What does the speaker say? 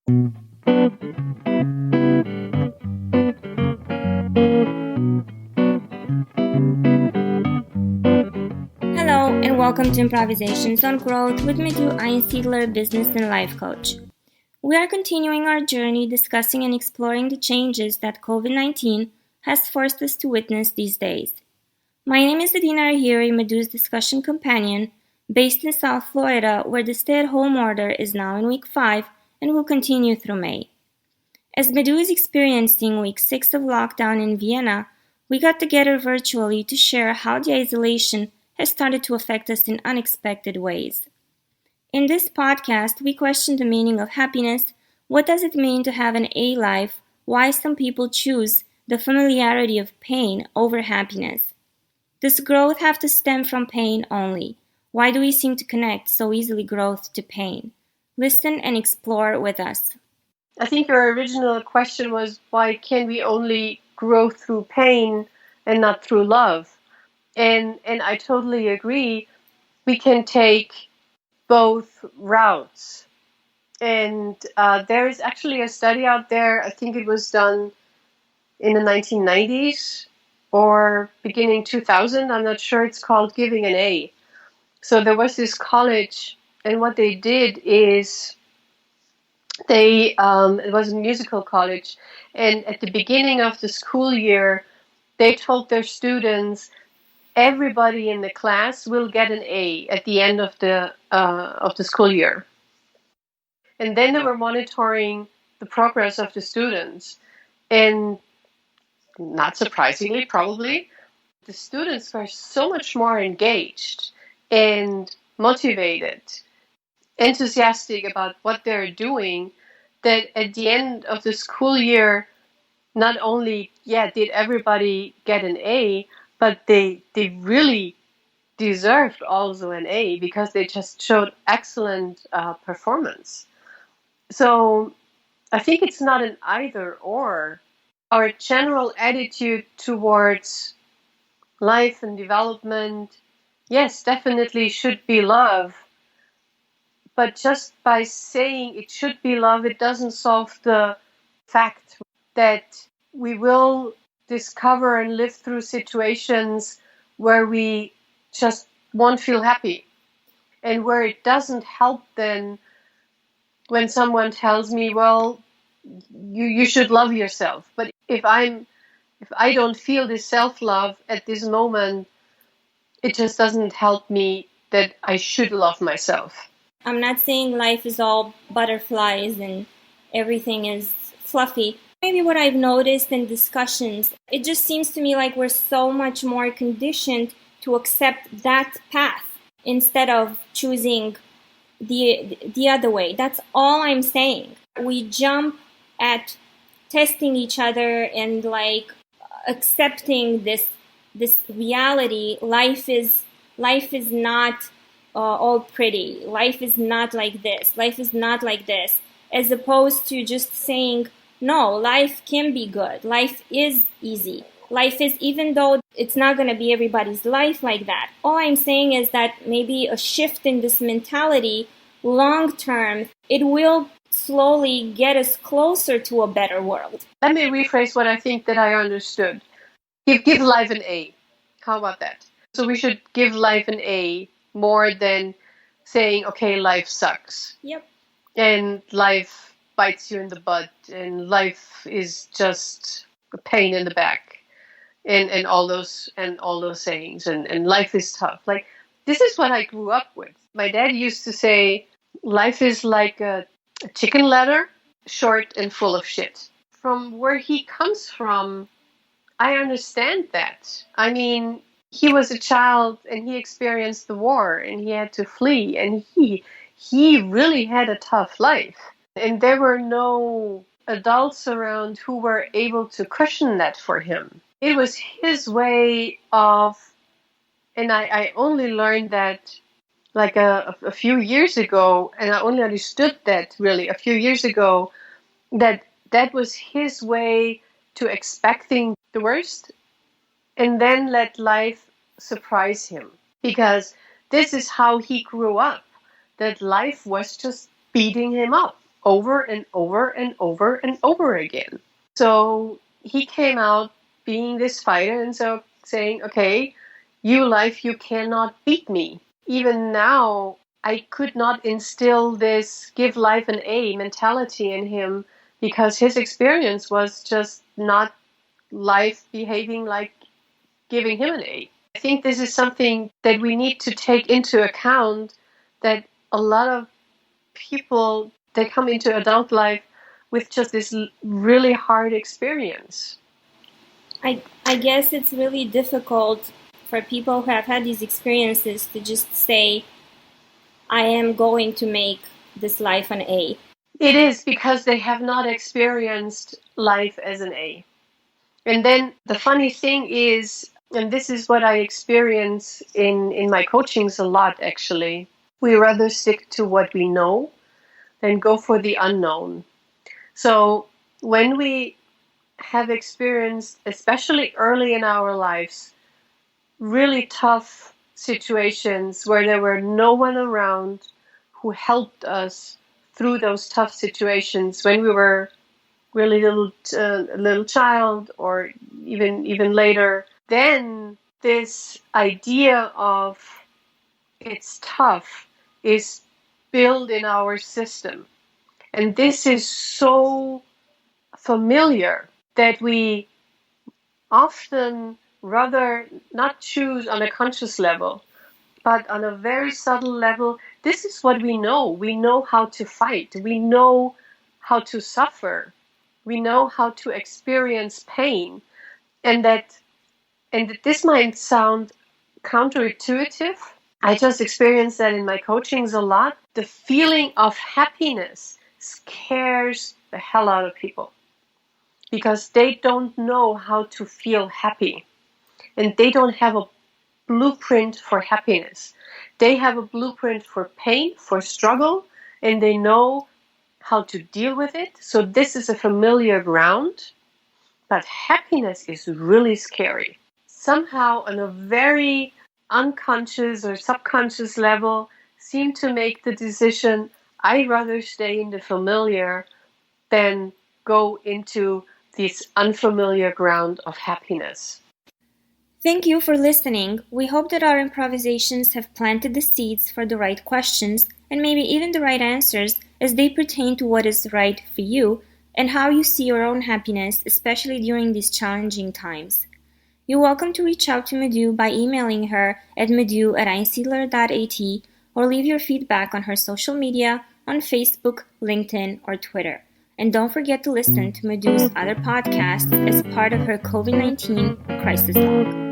Hello, and welcome to Improvisations on Growth with Madhu, Einsiedler, business and life coach. We are continuing our journey discussing and exploring the changes that COVID-19 has forced us to witness these days. My name is Adina Ahiri, Madhu's discussion companion, based in South Florida, where the stay-at-home order is now in week 5 and will continue through May. As Madhu is experiencing week 6 of lockdown in Vienna, we got together virtually to share how the isolation has started to affect us in unexpected ways. In this podcast, we question the meaning of happiness, what does it mean to have an A life, why some people choose the familiarity of pain over happiness. Does growth have to stem from pain only? Why do we seem to connect so easily growth to pain? Listen and explore with us. I think your original question was, why can we only grow through pain and not through love? And I totally agree. We can take both routes. And there is actually a study out there, I think it was done in the 1990s or beginning 2000, I'm not sure, it's called Giving an A. So there was this college, and what they did is it was a musical college, and at the beginning of the school year, they told their students, everybody in the class will get an A at the end of the school year. And then they were monitoring the progress of the students. And not surprisingly, probably, the students were so much more engaged and motivated, enthusiastic about what they're doing, that at the end of the school year, not only, did everybody get an A, but they really deserved also an A because they just showed excellent performance. So I think it's not an either or. Our general attitude towards life and development, yes, definitely should be love. But just by saying it should be love, it doesn't solve the fact that we will discover and live through situations where we just won't feel happy, and where it doesn't help then when someone tells me, well, you should love yourself. But if I don't feel this self-love at this moment, it just doesn't help me that I should love myself. I'm not saying life is all butterflies and everything is fluffy. Maybe what I've noticed in discussions, it just seems to me like we're so much more conditioned to accept that path instead of choosing the other way. That's all I'm saying. We jump at testing each other and like accepting this reality. Life is not all pretty. Life is not like this. Life is not like this. As opposed to just saying, no, life can be good. Life is easy. Life is, even though it's not going to be everybody's life like that. All I'm saying is that maybe a shift in this mentality, long term, it will slowly get us closer to a better world. Let me rephrase what I think that I understood. Give life an A. How about that? So we should give life an A more than saying, okay, life sucks. Yep. And life bites you in the butt, and life is just a pain in the back, and all those sayings, and life is tough. Like, this is what I grew up with. My dad used to say, life is like a chicken ladder, short and full of shit. From where he comes from, I understand that. I mean, he was a child and he experienced the war and he had to flee, and he really had a tough life. And there were no adults around who were able to cushion that for him. It was his way of, and I only learned that like a few years ago, and I only understood that really a few years ago, that was his way to expecting the worst and then let life surprise him. Because this is how he grew up, that life was just beating him up. over and over and over and over again. So he came out being this fighter and so saying, okay, you life, you cannot beat me. Even now, I could not instill this give life an A mentality in him because his experience was just not life behaving like giving him an A. I think this is something that we need to take into account, that a lot of people, they come into adult life with just this really hard experience. I guess it's really difficult for people who have had these experiences to just say, I am going to make this life an A. It is because they have not experienced life as an A. And then the funny thing is, and this is what I experience in my coachings a lot actually, we rather stick to what we know than go for the unknown. So when we have experienced, especially early in our lives, really tough situations where there were no one around who helped us through those tough situations when we were really little child or even later, then this idea of it's tough is built in our system. And this is so familiar that we often rather not choose on a conscious level, but on a very subtle level. This is what we know. We know how to fight. We know how to suffer. We know how to experience pain. And that this might sound counterintuitive. I just experience that in my coachings a lot. The feeling of happiness scares the hell out of people because they don't know how to feel happy and they don't have a blueprint for happiness. They have a blueprint for pain, for struggle, and they know how to deal with it. So this is a familiar ground, but happiness is really scary. Somehow on a very unconscious or subconscious level, seem to make the decision, I'd rather stay in the familiar than go into this unfamiliar ground of happiness. Thank you for listening. We hope that our improvisations have planted the seeds for the right questions and maybe even the right answers as they pertain to what is right for you and how you see your own happiness, especially during these challenging times. You're welcome to reach out to Madhu by emailing her at madhu@einsiedler.at or leave your feedback on her social media on Facebook, LinkedIn, or Twitter. And don't forget to listen to Madhu's other podcasts as part of her COVID-19 Crisis Log.